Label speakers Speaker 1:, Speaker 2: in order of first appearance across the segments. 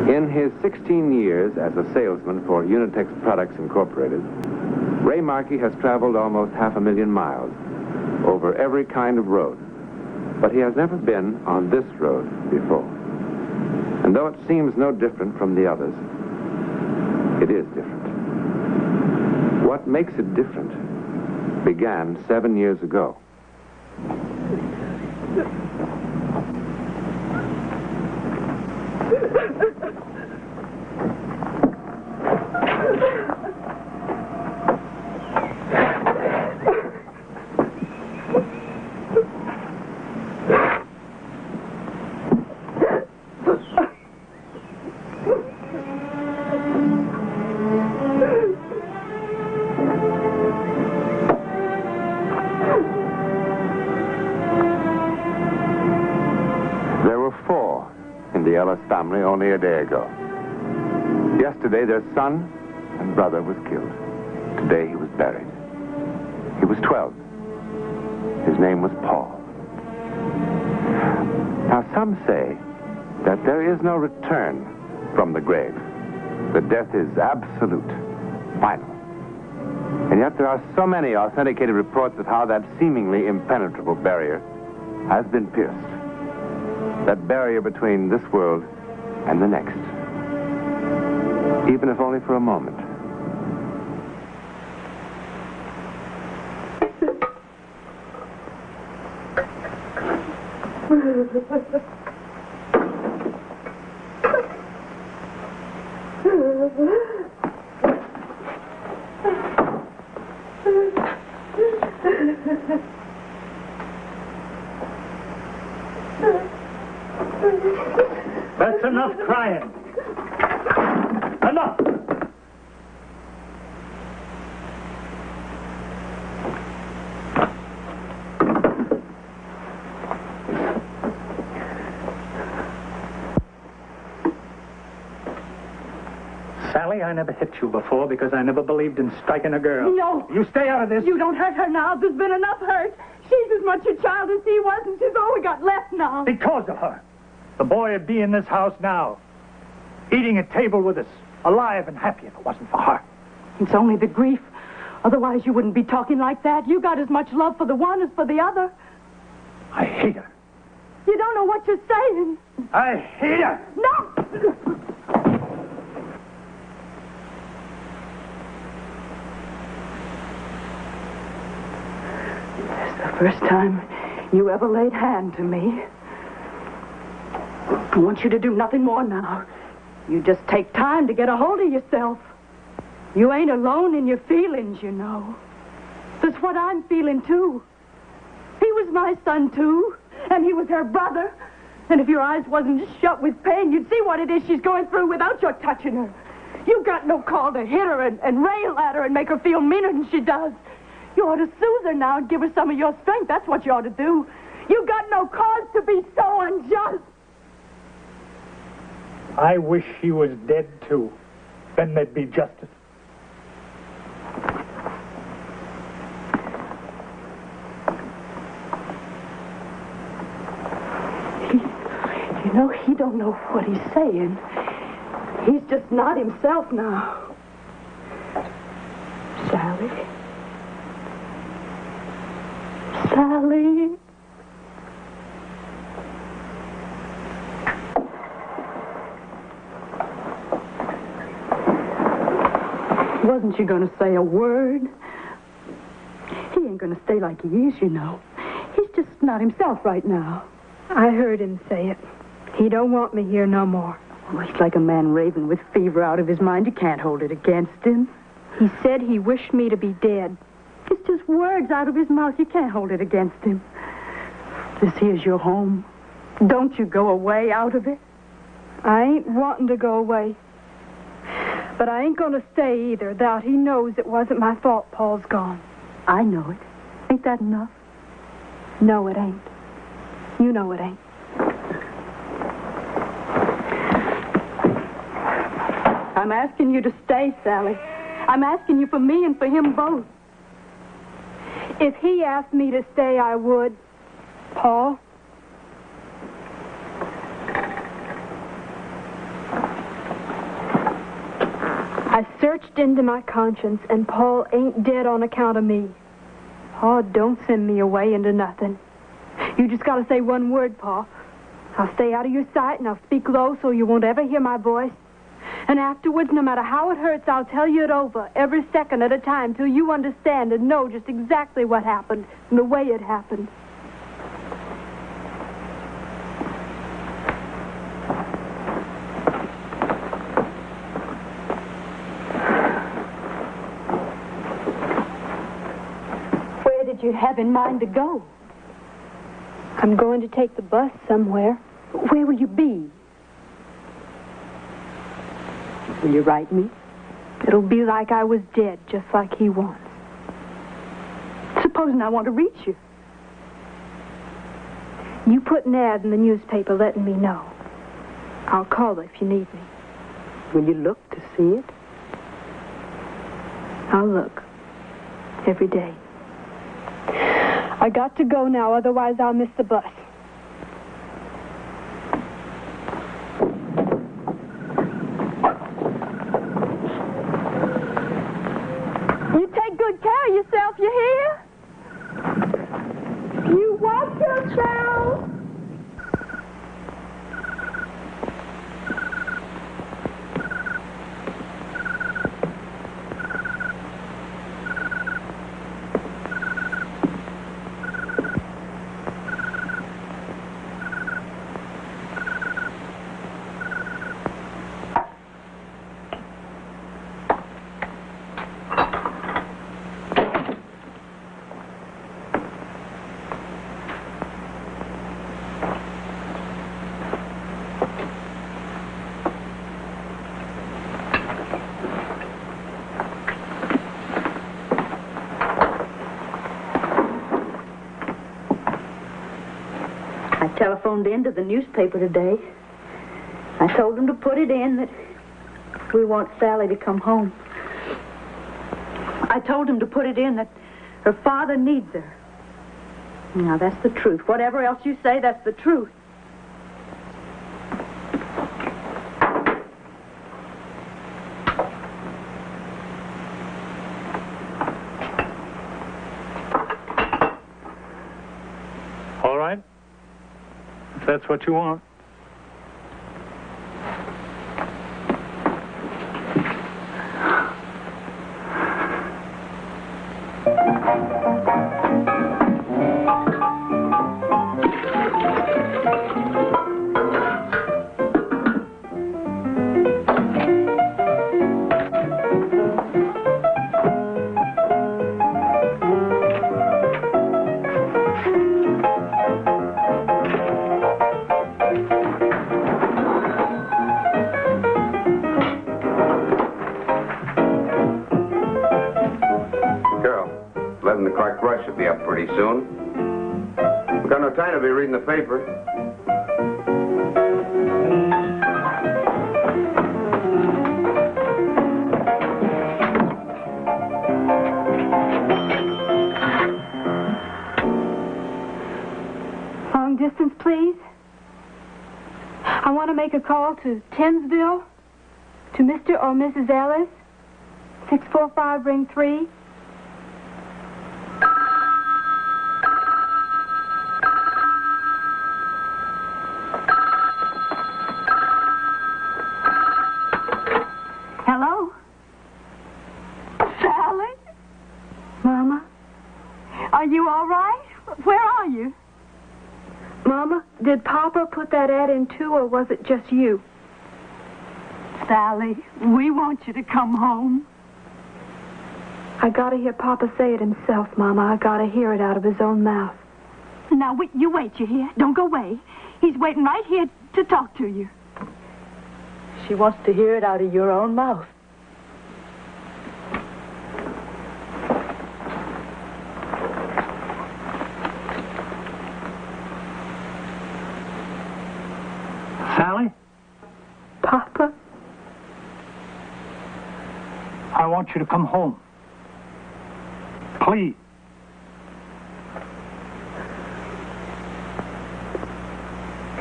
Speaker 1: In his 16 years as a salesman for Unitex Products Incorporated, Ray Markey has traveled almost 500,000 miles over every kind of road. But he has never been on this road before. And though it seems no different from the others, it is different. What makes it different began 7 years ago. Ellis family only a day ago. Yesterday, their son and brother was killed. Today, he was buried. He was 12. His name was Paul. Now, some say that there is no return from the grave. That death is absolute, final. And yet, there are so many authenticated reports of how that seemingly impenetrable barrier has been pierced. That barrier between this world and the next. Even if only for a moment.
Speaker 2: That's enough crying. Enough! Sally, I never hit you before because I never believed in striking a girl.
Speaker 3: No.
Speaker 2: You stay out of this.
Speaker 3: You don't hurt her now. There's been enough hurt. She's as much a child as he was, and she's all we got left now.
Speaker 2: Because of her. The boy would be in this house now, eating at table with us, alive and happy if it wasn't for her.
Speaker 3: It's only the grief. Otherwise, you wouldn't be talking like that. You got as much love for the one as for the other.
Speaker 2: I hate her.
Speaker 3: You don't know what you're saying.
Speaker 2: I hate her.
Speaker 3: No! It's the first time you ever laid hand to me. I want you to do nothing more now. You just take time to get a hold of yourself. You ain't alone in your feelings, you know. That's what I'm feeling, too. He was my son, too. And he was her brother. And if your eyes wasn't shut with pain, you'd see what it is she's going through without your touching her. You got no call to hit her and rail at her and make her feel meaner than she does. You ought to soothe her now and give her some of your strength. That's what you ought to do. You got no cause to be so unjust.
Speaker 2: I wish she was dead, too. Then there'd be justice.
Speaker 3: You know, he don't know what he's saying. He's just not himself now. Sally. Sally. Wasn't you going to say a word? He ain't going to stay like he is, you know. He's just not himself right now.
Speaker 4: I heard him say it. He don't want me here no more.
Speaker 3: Oh, he's like a man raving with fever out of his mind. You can't hold it against him.
Speaker 4: He said he wished me to be dead.
Speaker 3: It's just words out of his mouth. You can't hold it against him. This here's your home. Don't you go away out of it.
Speaker 4: I ain't wanting to go away. But I ain't going to stay either, though he knows it wasn't my fault Paul's gone.
Speaker 3: I know it. Ain't that enough?
Speaker 4: No, it ain't. You know it ain't.
Speaker 3: I'm asking you to stay, Sally. I'm asking you for me and for him both.
Speaker 4: If he asked me to stay, I would. Paul? I searched into my conscience, and Paul ain't dead on account of me. Pa, don't send me away into nothing. You just gotta say one word, Pa. I'll stay out of your sight, and I'll speak low so you won't ever hear my voice. And afterwards, no matter how it hurts, I'll tell you it over, every second at a time, till you understand and know just exactly what happened and the way it happened. Where did you have in mind to go? I'm going to take the bus somewhere. Where will you be? Will you write me? It'll be like I was dead, just like he wants. Supposing I want to reach you. You put an ad in the newspaper letting me know. I'll call if you need me. Will you look to see it? I'll look. Every day. I got to go now, otherwise I'll miss the bus. You take good care of yourself, you hear? You watch yourself.
Speaker 3: I telephoned in to the newspaper today. I told them to put it in that we want Sally to come home. I told them to put it in that her father needs her. Now, that's the truth. Whatever else you say, that's the truth.
Speaker 2: All right. If that's what you want.
Speaker 1: Should be up pretty soon. We've got no time to be reading the paper.
Speaker 4: Long distance, please. I want to make a call to Tinsville, to Mr. or Mrs. Ellis, 645 ring 3.
Speaker 3: Hello? Sally?
Speaker 4: Mama?
Speaker 3: Are you all right? Where are you?
Speaker 4: Mama, did Papa put that ad in too, or was it just you?
Speaker 3: Sally, we want you to come home.
Speaker 4: I gotta hear Papa say it himself, Mama. I gotta hear it out of his own mouth.
Speaker 3: Now, you wait, you hear? Don't go away. He's waiting right here to talk to you. She wants to hear it out of your own mouth.
Speaker 2: Sally?
Speaker 4: Papa?
Speaker 2: I want you to come home. Please.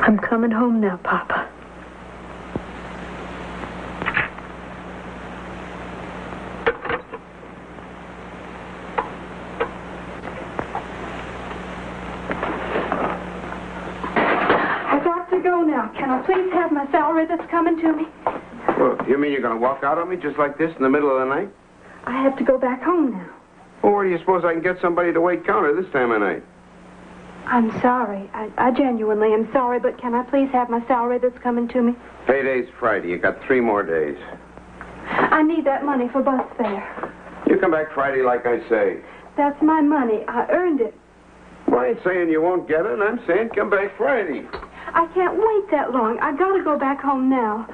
Speaker 4: I'm coming home now, Papa. I please have my salary that's coming to me?
Speaker 5: Well, you mean you're going to walk out on me just like this in the middle of the night?
Speaker 4: I have to go back home now.
Speaker 5: Well, where do you suppose I can get somebody to wait counter this time of night?
Speaker 4: I'm sorry. I genuinely am sorry, but can I please have my salary that's coming to me?
Speaker 5: Payday's Friday. You got 3 more days.
Speaker 4: I need that money for bus fare.
Speaker 5: You come back Friday like I say.
Speaker 4: That's my money. I earned it.
Speaker 5: Well, I ain't saying you won't get it. I'm saying come back Friday.
Speaker 4: I can't wait that long. I gotta go back home now.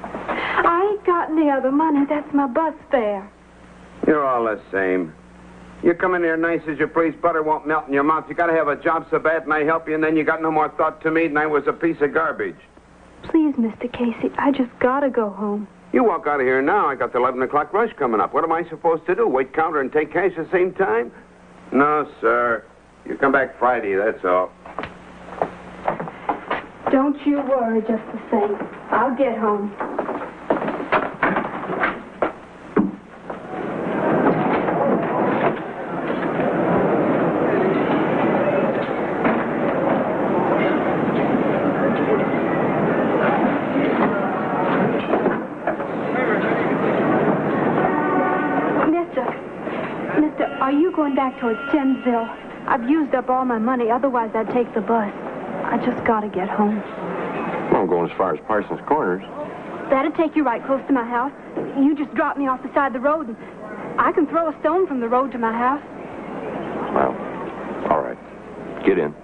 Speaker 4: I ain't got any other money. That's my bus fare.
Speaker 5: You're all the same. You come in here nice as you please, butter won't melt in your mouth. You gotta have a job so bad and I help you, and then you got no more thought to me than I was a piece of garbage.
Speaker 4: Please, Mr. Casey, I just gotta go home.
Speaker 5: You walk out of here now. I got the 11 o'clock rush coming up. What am I supposed to do? Wait counter and take cash at the same time? No, sir. You come back Friday, that's all.
Speaker 4: Don't you worry just the same. I'll get home. Mister, are you going back towards Thamesville? I've used up all my money, otherwise I'd take the bus. I just gotta get home.
Speaker 5: Well, I'm going as far as Parsons Corners.
Speaker 4: That'd take you right close to my house. You just drop me off the side of the road, and I can throw a stone from the road to my house.
Speaker 5: Well, all right. Get in.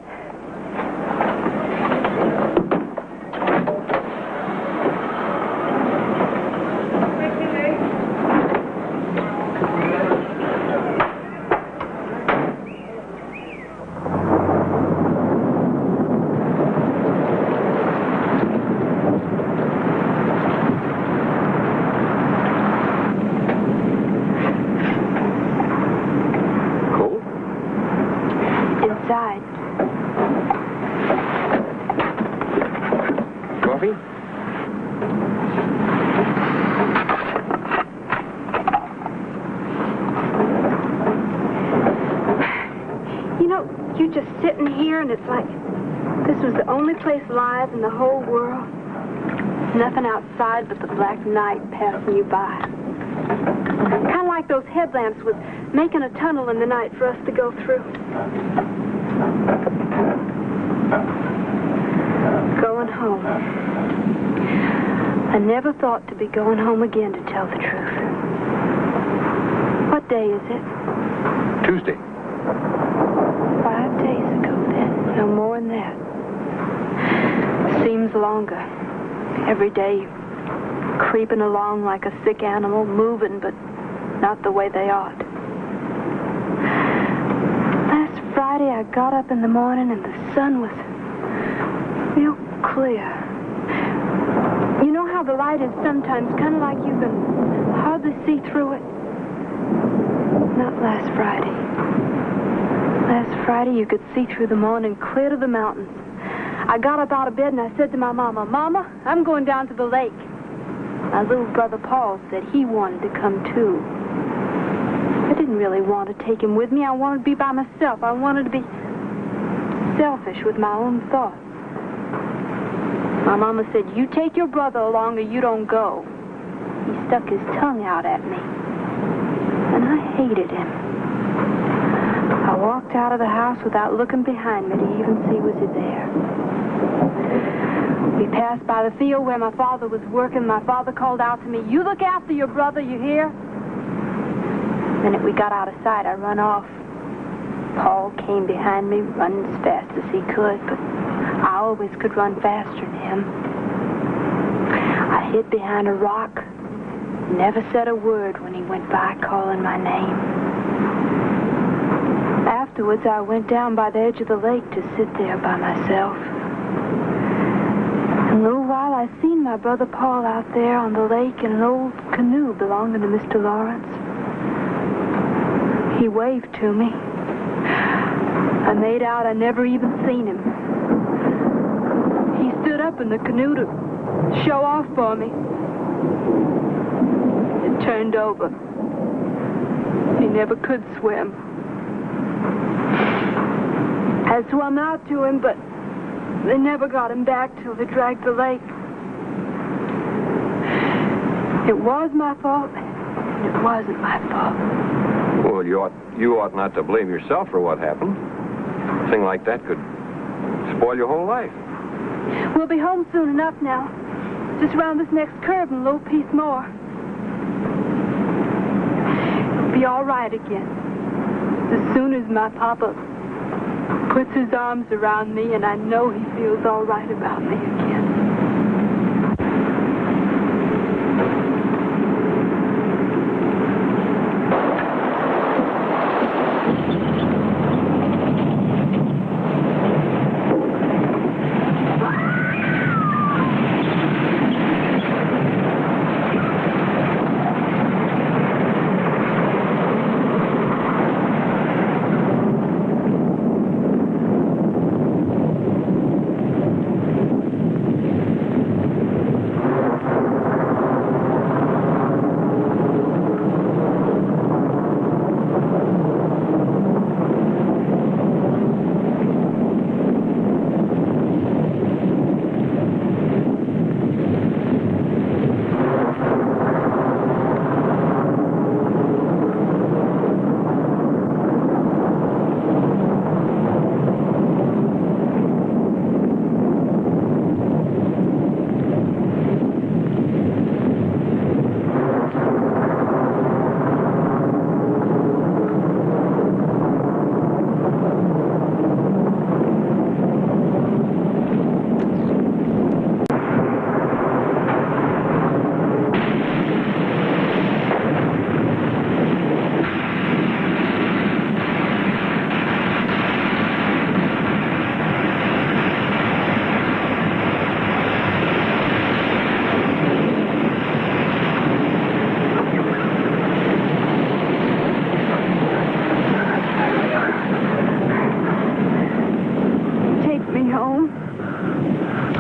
Speaker 4: Inside.
Speaker 5: Coffee?
Speaker 4: You know, you're just sitting here, and it's like this was the only place alive in the whole world. Nothing outside but the black night passing you by. Kind of like those headlamps was making a tunnel in the night for us to go through. Going home. I never thought to be going home again, to tell the truth. What day is it?
Speaker 5: Tuesday.
Speaker 4: 5 days ago, then. No more than that. Seems longer. Every day, creeping along like a sick animal, moving, but not the way they ought. Last Friday, I got up in the morning, and the sun was real clear. You know how the light is sometimes, kind of like you can hardly see through it? Not last Friday. Last Friday, you could see through the morning clear to the mountains. I got up out of bed and I said to my mama, Mama, I'm going down to the lake. My little brother Paul said he wanted to come too. I didn't really want to take him with me. I wanted to be by myself. I wanted to be selfish with my own thoughts. My mama said, you take your brother along or you don't go. He stuck his tongue out at me. And I hated him. I walked out of the house without looking behind me to even see was he there. We passed by the field where my father was working. My father called out to me, you look after your brother, you hear? The minute we got out of sight, I run off. Paul came behind me, running as fast as he could, but I always could run faster than him. I hid behind a rock, never said a word when he went by calling my name. Afterwards, I went down by the edge of the lake to sit there by myself. In a little while, I seen my brother Paul out there on the lake in an old canoe belonging to Mr. Lawrence. He waved to me. I made out I never even seen him. He stood up in the canoe to show off for me. It turned over. He never could swim. I swum out to him, but They never got him back till they dragged the lake. It was my fault, and it wasn't my fault.
Speaker 6: Well, you ought not to blame yourself for what happened. A thing like that could spoil your whole life.
Speaker 4: We'll be home soon enough now. Just round this next curve and a little piece more. It'll be all right again. As soon as my papa puts his arms around me and I know he feels all right about me again.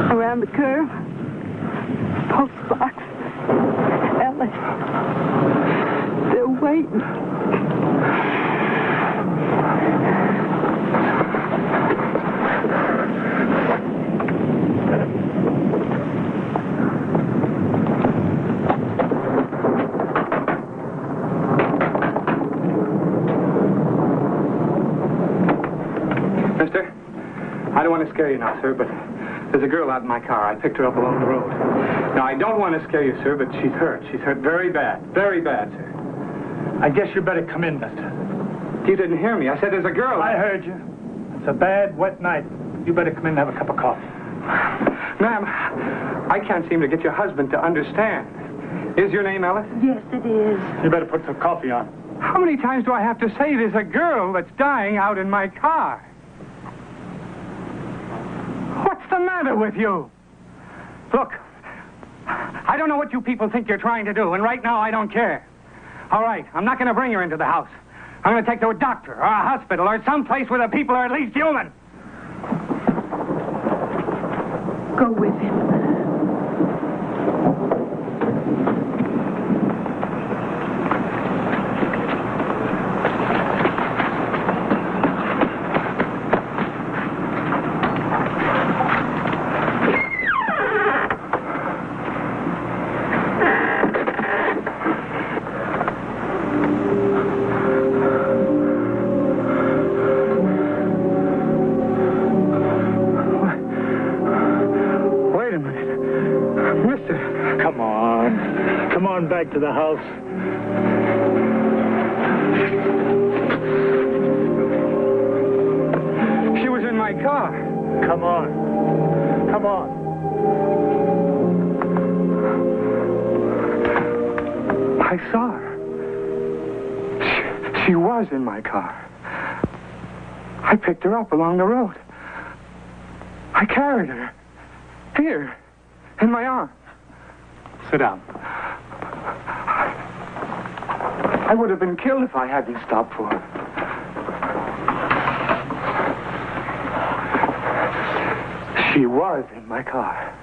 Speaker 4: Around the curve. Postbox. Ellis. They're waiting.
Speaker 7: Mister, I don't want to scare you now, sir, but there's a girl out in my car. I picked her up along the road. Now, I don't want to scare you, sir, but she's hurt. She's hurt very bad. Very bad, sir.
Speaker 2: I guess you better come in, mister.
Speaker 7: You didn't hear me. I said there's a girl.
Speaker 2: I heard you. It's a bad, wet night. You better come in and have a cup of coffee.
Speaker 7: Ma'am, I can't seem to get your husband to understand. Is your name Ellis?
Speaker 3: Yes, it is.
Speaker 2: You better put some coffee on.
Speaker 7: How many times do I have to say there's a girl that's dying out in my car? What's the matter with you? Look, I don't know what you people think you're trying to do, and right now I don't care. All right, I'm not going to bring her into the house. I'm going to take her to a doctor or a hospital or someplace where the people are at least human.
Speaker 3: Go with him.
Speaker 2: Back to the house.
Speaker 7: She was in my car.
Speaker 2: Come on. Come on.
Speaker 7: I saw her. She was in my car. I picked her up along the road. I carried her. Here. In my arms.
Speaker 2: Sit down.
Speaker 7: I would have been killed if I hadn't stopped for her. She was in my car.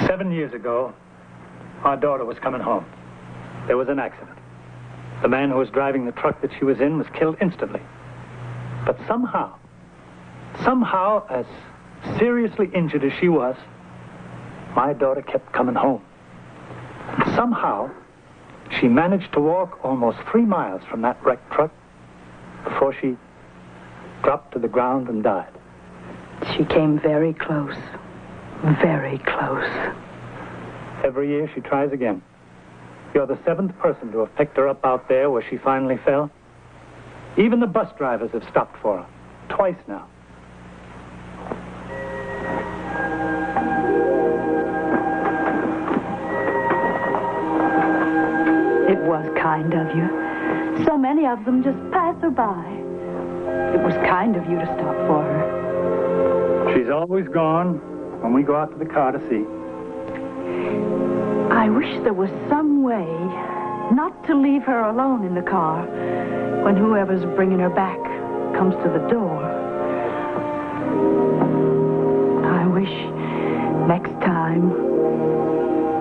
Speaker 2: 7 years ago, our daughter was coming home. There was an accident. The man who was driving the truck that she was in was killed instantly. But somehow, Somehow, as seriously injured as she was, my daughter kept coming home. And somehow, she managed to walk almost 3 miles from that wrecked truck before she dropped to the ground and died.
Speaker 3: She came very close. Very close.
Speaker 2: Every year she tries again. You're the 7th person to have picked her up out there where she finally fell. Even the bus drivers have stopped for her. Twice now.
Speaker 3: It was kind of you. So many of them just pass her by. It was kind of you to stop for her.
Speaker 2: She's always gone when we go out to the car to see.
Speaker 3: I wish there was some way not to leave her alone in the car when whoever's bringing her back comes to the door. I wish next time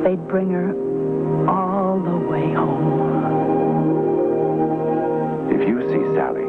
Speaker 3: they'd bring her all the way home.
Speaker 1: If you see Sally